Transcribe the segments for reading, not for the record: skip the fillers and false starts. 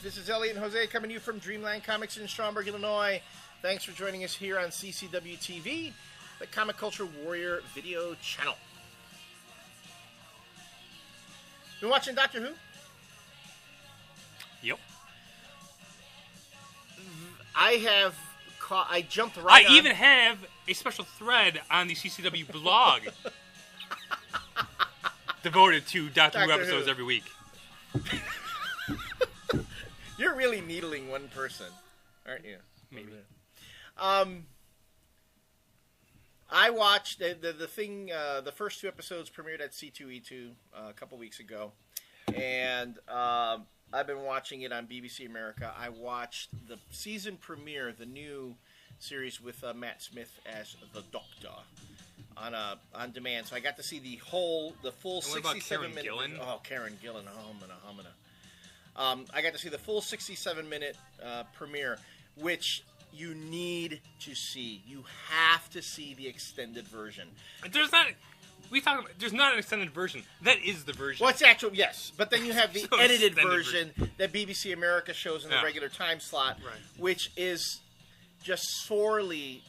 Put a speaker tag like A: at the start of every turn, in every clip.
A: This is Elliot and Jose coming to you from Dreamland Comics in Schaumburg, Illinois. Thanks for joining us here on CCW TV, the Comic Culture Warrior video channel. Been watching Doctor Who?
B: Yep.
A: I jumped right on.
B: I even have a special thread on the CCW blog devoted to Doctor Who episodes every week.
A: You're really needling one person, aren't you?
B: Maybe.
A: I watched the first two episodes premiered at C2E2 a couple weeks ago, and I've been watching it on BBC America. I watched the season premiere, the new series with Matt Smith as the Doctor on demand. So I got to see the full 67-minute. Oh, Karen Gillan, humana. I got to see the full 67-minute premiere, which you need to see. You have to see the extended version.
B: There's not an extended version. That is the version.
A: Well, it's actual, yes. But then you have the edited version that BBC America shows in the regular time slot, which is just sorely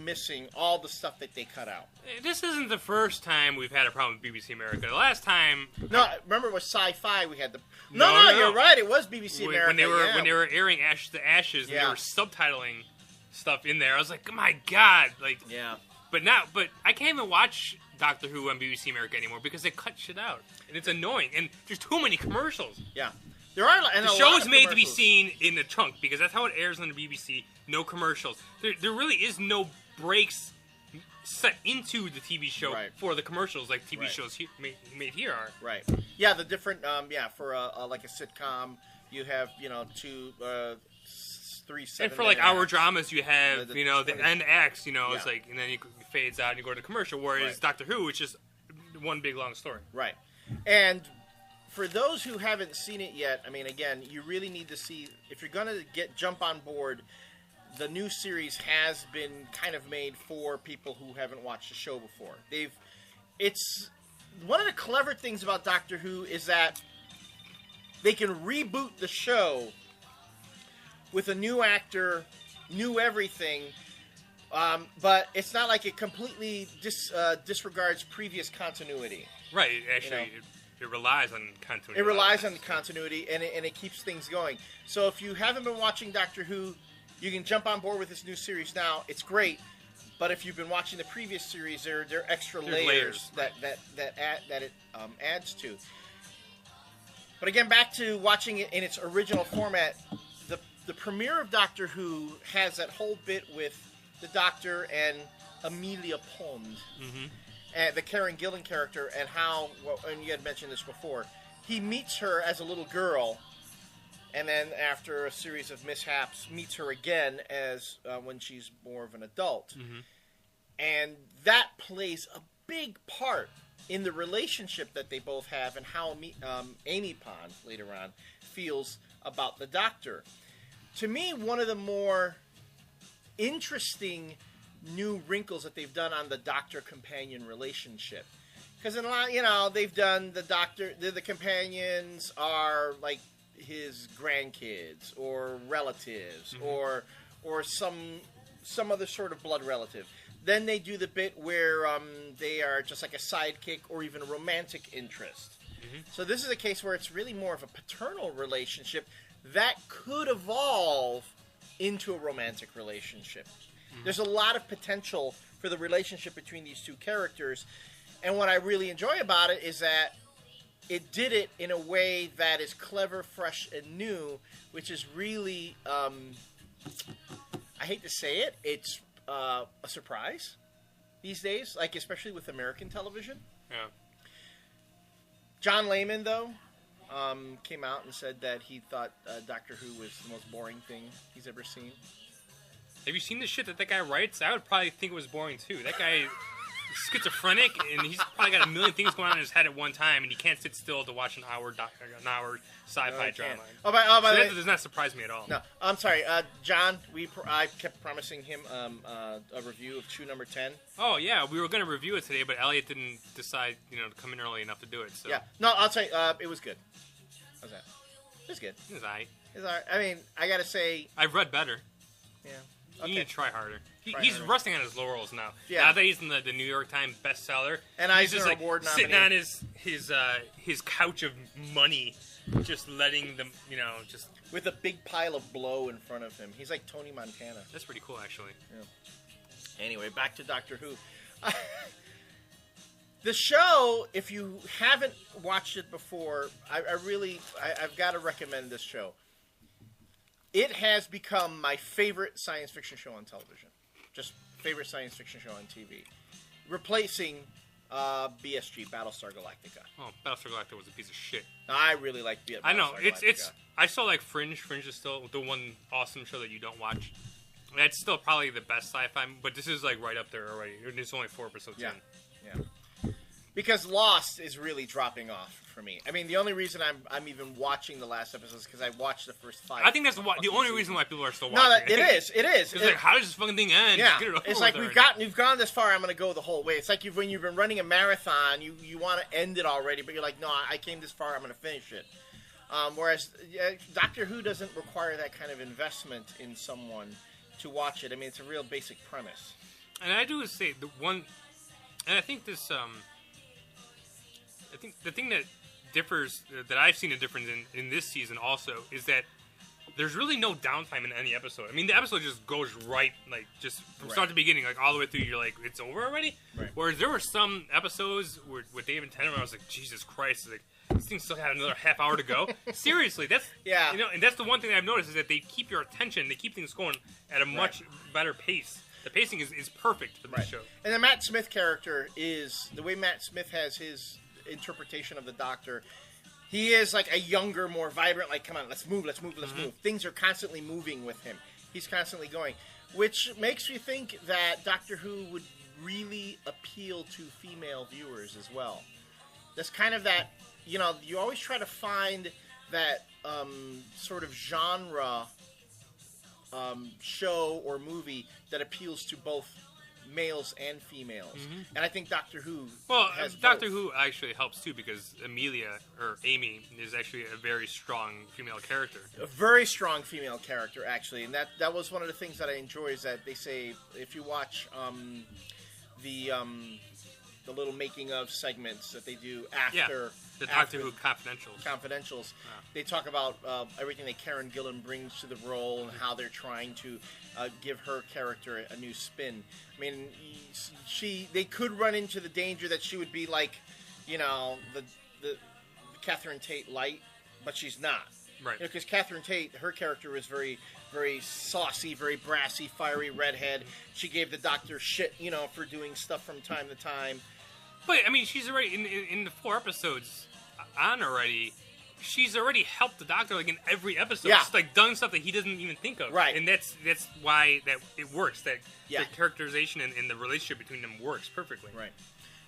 A: missing all the stuff that they cut out.
B: This isn't the first time we've had a problem with BBC America. The last time...
A: No, remember it was Sci-Fi we had the... No, you're right. It was BBC America.
B: When they were airing Ashes to Ashes, and they were subtitling stuff in there, I was like, my God. But I can't even watch Doctor Who on BBC America anymore because they cut shit out. And it's annoying. And there's too many commercials.
A: Yeah. There are, and
B: the show is made to be seen in the trunk because that's how it airs on the BBC. No commercials. There really is no breaks set into the TV show for the commercials like TV shows made here are.
A: Right. Yeah, the different, for like a sitcom, you have, 2, 3, 7.
B: And for like hour dramas, you have, the end acts, it's like, and then it fades out and you go to the commercial, whereas Doctor Who, it's just one big long story.
A: Right. And for those who haven't seen it yet, I mean, again, you really need to see, if you're going to jump on board, the new series has been kind of made for people who haven't watched the show before. It's one of the clever things about Doctor Who is that they can reboot the show with a new actor, new everything, but it's not like it completely disregards previous continuity.
B: Right. Actually, it relies on continuity.
A: It relies on the continuity, and it keeps things going. So if you haven't been watching Doctor Who, you can jump on board with this new series now. It's great, but if you've been watching the previous series, there are extra layers that it adds to. But again, back to watching it in its original format, the premiere of Doctor Who has that whole bit with the Doctor and Amelia Pond, and the Karen Gillan character, and how, and you had mentioned this before, he meets her as a little girl, and then after a series of mishaps, meets her again as when she's more of an adult. And that plays a big part in the relationship that they both have and how Amy Pond, later on, feels about the Doctor. To me, one of the more interesting new wrinkles that they've done on the Doctor-companion relationship. Because in a lot, they've done the Doctor, the companions are like his grandkids or relatives or some other sort of blood relative. Then they do the bit where they are just like a sidekick or even a romantic interest. So this is a case where it's really more of a paternal relationship that could evolve into a romantic relationship. There's a lot of potential for the relationship between these two characters, and what I really enjoy about it is that it did it in a way that is clever, fresh, and new, which is really, I hate to say it, it's a surprise these days, like especially with American television.
B: Yeah.
A: John Layman, though, came out and said that he thought Doctor Who was the most boring thing he's ever seen.
B: Have you seen the shit that guy writes? I would probably think it was boring, too. That guy is schizophrenic, and he's probably got a million things going on in his head at one time, and he can't sit still to watch an hour sci-fi drama.
A: By the way,
B: that does not surprise me at all.
A: No, I'm sorry. John, I kept promising him a review of Chew Number 10.
B: Oh, yeah. We were going to review it today, but Elliot didn't decide to come in early enough to do it. So.
A: Yeah. No, I'll tell you, it was good. How's that? It's good.
B: It's alright.
A: It's alright. I mean, I gotta say,
B: I've read better.
A: Yeah.
B: You need to try harder.
A: Try
B: he's
A: harder.
B: resting on his laurels now.
A: Yeah.
B: Now that he's in the New York Times bestseller,
A: and
B: he's
A: Eisner
B: just like
A: Award
B: sitting
A: nominee.
B: on his couch of money, just letting them, just
A: with a big pile of blow in front of him. He's like Tony Montana.
B: That's pretty cool, actually.
A: Yeah. Anyway, back to Doctor Who. The show, if you haven't watched it before, I've got to recommend this show. It has become my favorite science fiction show on television. Just favorite science fiction show on TV. Replacing BSG, Battlestar Galactica.
B: Oh, Battlestar Galactica was a piece of shit.
A: I really like Battlestar Galactica.
B: I know. I still like Fringe. Fringe is still the one awesome show that you don't watch. That's still probably the best sci-fi, but this is like right up there already. It's only 4 episodes in.
A: Yeah. Because Lost is really dropping off for me. I mean, the only reason I'm even watching the last episode is because I watched the first 5.
B: I think that's the only reason why people are still watching.
A: No, it is.
B: It's like, how does this fucking thing end?
A: Yeah,
B: Get it over
A: it's like
B: with
A: we've gone this far. I'm going to go the whole way. It's like when you've been running a marathon, you want to end it already, but you're like, no, I came this far. I'm going to finish it. Whereas Doctor Who doesn't require that kind of investment in someone to watch it. I mean, it's a real basic premise.
B: And I do say the one, and I think this. I think the thing that differs, that I've seen a difference in this season also, is that there's really no downtime in any episode. I mean, the episode just goes right, like, just from start to beginning, like, all the way through, you're like, it's over already?
A: Right.
B: Whereas there were some episodes with David Tennant where I was like, Jesus Christ, like, this thing still had another half hour to go. Seriously, that's, and that's the one thing that I've noticed is that they keep your attention, they keep things going at a much better pace. The pacing is perfect for this show.
A: And the Matt Smith character is, the way Matt Smith has his interpretation of the Doctor, he is like a younger, more vibrant, like, come on, let's move. Things are constantly moving with him. He's constantly going, which makes me think that Doctor Who would really appeal to female viewers as well. That's kind of that, you always try to find that sort of genre show or movie that appeals to both males and females, and I think Doctor Who. Well,
B: Doctor Who actually helps too because Amy is actually a very strong female character.
A: A very strong female character, actually, and that was one of the things that I enjoy is that they say if you watch the little making of segments that they do after
B: the Doctor Who confidentials,
A: they talk about everything that Karen Gillan brings to the role and how they're trying to give her character a new spin. I mean, they could run into the danger that she would be like, the Catherine Tate light, but she's not.
B: Right.
A: Because Catherine Tate, her character was very, very saucy, very brassy, fiery redhead. She gave the Doctor shit, for doing stuff from time to time.
B: But I mean, she's already in the 4 episodes on already. She's already helped the Doctor like in every episode.
A: Yeah.
B: She's like done stuff that he doesn't even think of.
A: Right.
B: And that's why that it works. That the characterization and the relationship between them works perfectly.
A: Right.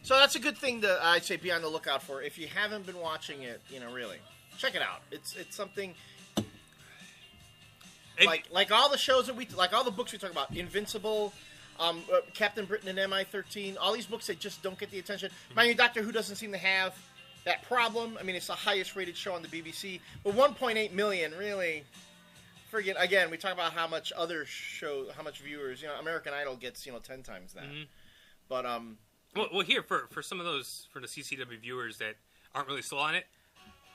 A: So that's a good thing to I'd say be on the lookout for. If you haven't been watching it, really check it out. It's something like all the shows that like all the books we talk about, Invincible. Captain Britain and MI-13, all these books that just don't get the attention. Mind you, Doctor Who doesn't seem to have that problem. I mean, it's the highest rated show on the BBC, but 1.8 million, really. Forget again. We talk about how much viewers. American Idol gets 10 times that. But
B: well, here for some of those for the CCW viewers that aren't really sold on it,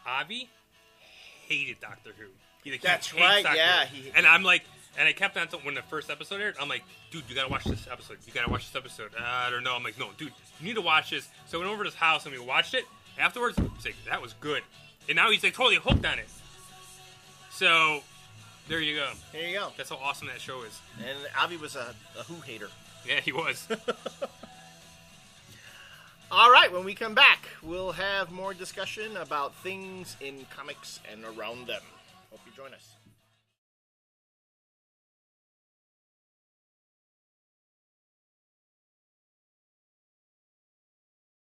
B: Avi hated Doctor Who.
A: That's right. Yeah,
B: and I'm like. And I kept on when the first episode aired. I'm like, dude, you gotta watch this episode. I don't know. I'm like, no, dude, you need to watch this. So I went over to his house and we watched it. Afterwards, he's like, that was good. And now he's like totally hooked on it. So there you go.
A: There you go.
B: That's how awesome that show is.
A: And Avi was a Who hater.
B: Yeah, he was.
A: All right, when we come back, we'll have more discussion about things in comics and around them. Hope you join us.